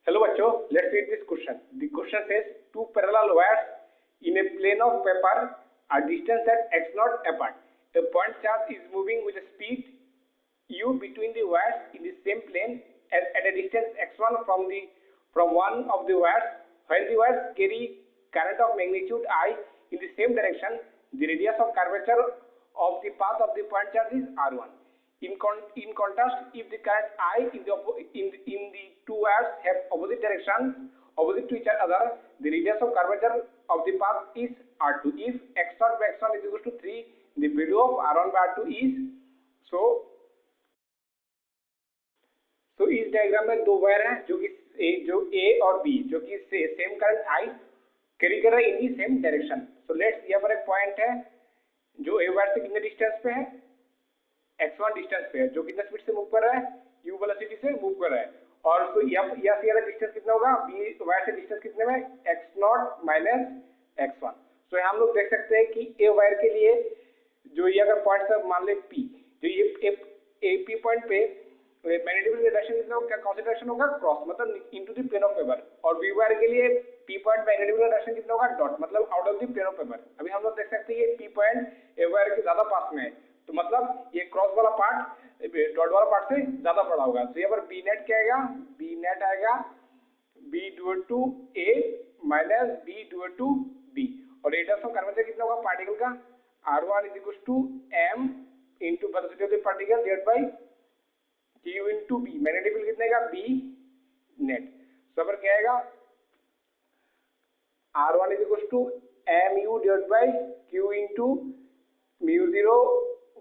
Hello बच्चों, let's read this question. The question says two parallel wires in a plane of paper are distance at x naught apart. A point charge is moving with a speed u between the wires in the same plane at a distance x1 from one of the wires. When the wires carry current of magnitude I in the same direction, the radius of curvature of the path of the point charge is r1. In contrast, if the current I in the two wires have opposite directions, opposite to each other, the radius of curvature of the path is r2. If x0 by x1 is equal to 3, the value of r1 by r2 is so इस diagram में दो wire हैं जो A और B जो कि same current I carry कर रहा है in the same direction. So let's यहाँ पर एक पॉइंट है जो A वायर से कितने डिस्टेंस पे है, x1 डिस्टेंस पे है, जो कितने स्पीड से मूव कर रहा है, u वेलोसिटी से मूव कर रहा है. और तो यहाँ से डिस्टेंस कितना होगा, B वायर से डिस्टेंस कितने में, x0 माइनस x1. सो हम लोग देख सकते हैं कि A वायर के लिए जो ये अगर पॉइंट से मान ले P, जो ये P पॉइंट पे मैग्नेटिक डायरेक्शन कितना होगा, कौन सा डायरेक्शन होगा, क्रॉस मतलब into the plane of paper. और B वायर के लिए P पॉइंट मैग्नेटिक डायरेक्शन कितना होगा, डॉट मतलब out of the plane of paper. अभी हम लोग देख सकते हैं ये P पॉइंट A वायर के ज्यादा पास में है, तो मतलब ये क्रॉस वाला पार्ट डॉट वाला पार्ट से ज्यादा बड़ा होगा. तो यहाँ पर बी नेट क्या आएगा, बी नेट आएगा B divide two A minus B divide two B. और रेडियस ऑफ कर्वेचर कितना होगा पार्टिकल का, r1 is equal to m into velocity of the particle divide by q into b. Magnetic field कितने का, b net. तो पर क्या आएगा, r1 is equal to mu divide by q into mu0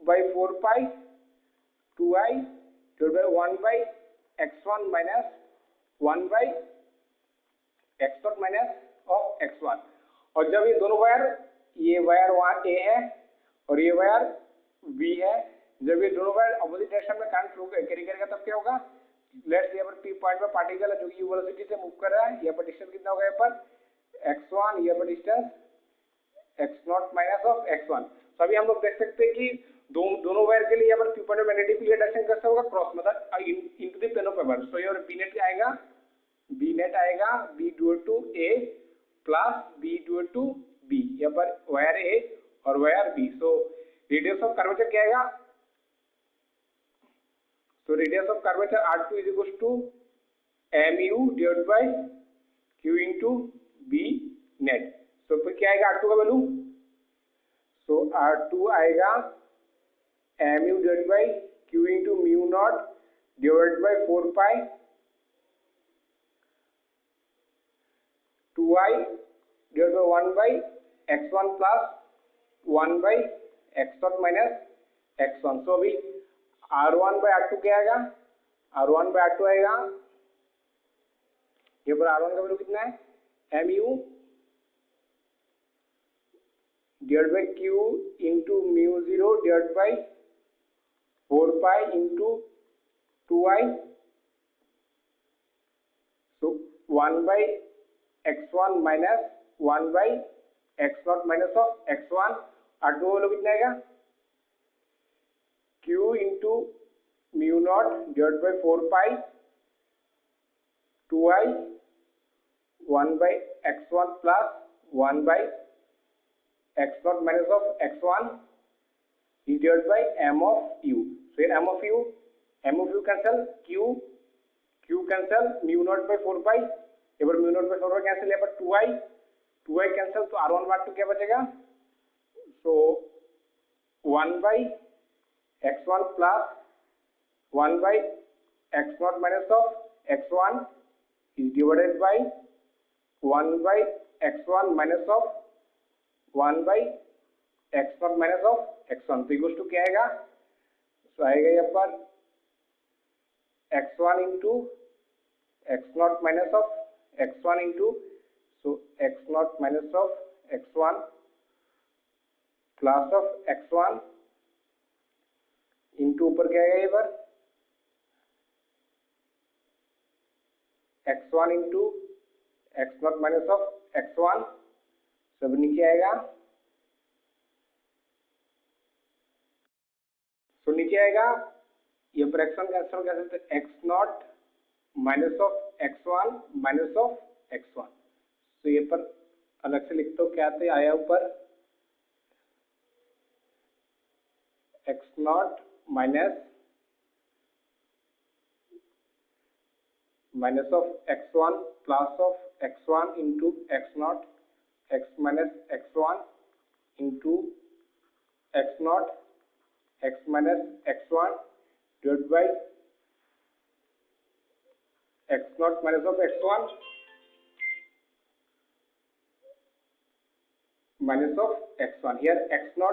by 4 pi 2i divided by 1 by x1 minus 1 by x0 minus of x1. और जब ये दोनों वायर, ये वायर वहाँ A है और ये वायर B है, जब ये दोनों वायर अपोजिट डायरेक्शन में करंट फ्लो कैरी करेगा तब क्या होगा, लेट्स यहाँ पर P पॉइंट पर पार्टिकल है जो कि वेलोसिटी से मूव कर रहा है, यहाँ पर डिस्टेंस कितना होगा, यहाँ पर x1, यहाँ पर distance x0 minus of x1. तो अभी हम लोग देख सकते हैं कि दोनों वायर के लिए यहाँ पर P पॉइंट में मैग्नेटिक फील्ड डायरेक्शन कैसा होगा, क्रॉस मतलब into the plane of paper. So your B net आएगा, B नेट आएगा B divide two A plus B divide two B. यहाँ पर वायर A और wire B. So radius of curvature क्या आएगा, so radius of curvature R2 is equal to mu divide by Q into B net. So फिर क्या आएगा R2 का value, सो R2 आएगा mu divided by q into mu naught divided by 4 pi 2i divided by 1 by x1 plus 1 by x0 minus x1. so अभी r1 by r2 क्या आएगा, r1 by r2 आएगा, ये पर r1 का value कितना है, mu divided by q into mu0 divided by 4 pi into 2i. So 1 by x1 minus 1 by x0 minus of x1. R2 वालों कितना आएगा, q into mu naught divided by 4 pi 2i 1 by x1 plus 1 by x0 minus of x1 is divided by m of u. So here m of u cancel, q cancel, mu naught by 4 pi, यहाँ पर mu naught by 4 pi cancel, यहाँ पर 2i cancel, तो r1 by 2 क्या बचेगा, so 1 by x1 plus 1 by x0 minus of x1 is divided by 1 by x1 minus of 1 by x0 minus of x1. तो equal to क्या आएगा, तो आएगा यहाँ पर x1 into x0 minus of x1 into so x0 minus of x1 plus of x1 into ऊपर क्या आएगा, यहाँ पर x1 into x0 minus of x1, सब नीचे आएगा, तो नीचे आएगा, ये पर x1 कैंसिल कर सकते हैं, x0 minus of x1 minus of x1। तो ये पर अलग से लिखते हो क्या तो आया ऊपर x0 minus of x1 plus of x1 into x0 x minus x1 into x0 x minus x1 divide by x0 minus of x1 minus of x1 here x0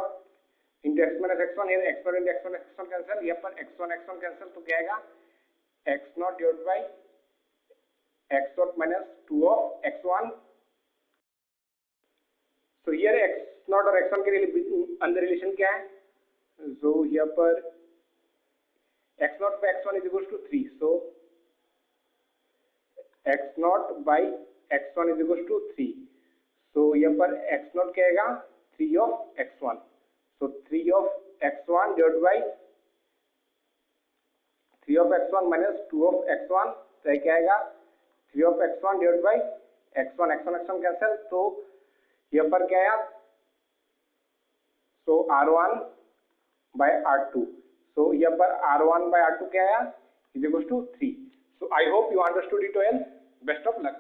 into x minus x1 here x0 into x1 x1 cancel यहाँ पर x1 cancel तो क्या आएगा x0 divided by x0 minus 2 of x1। so here x0 और x1 के अंदर relation क्या है so यहाँ पर x0 by x1 is equals to 3 so x0 by x1 is equals to 3 so यहाँ पर x0 क्या आएगा 3 of x1 so 3 of x1 divided by 3 of x1 minus 2 of x1 तो क्या आएगा 3 of x1 divided by x1 cancel तो यहाँ पर क्या आया so r1 by r2 so यहाँ पर r1 by r2 क्या आया is equals to 3 so I hope you understood it well best of luck।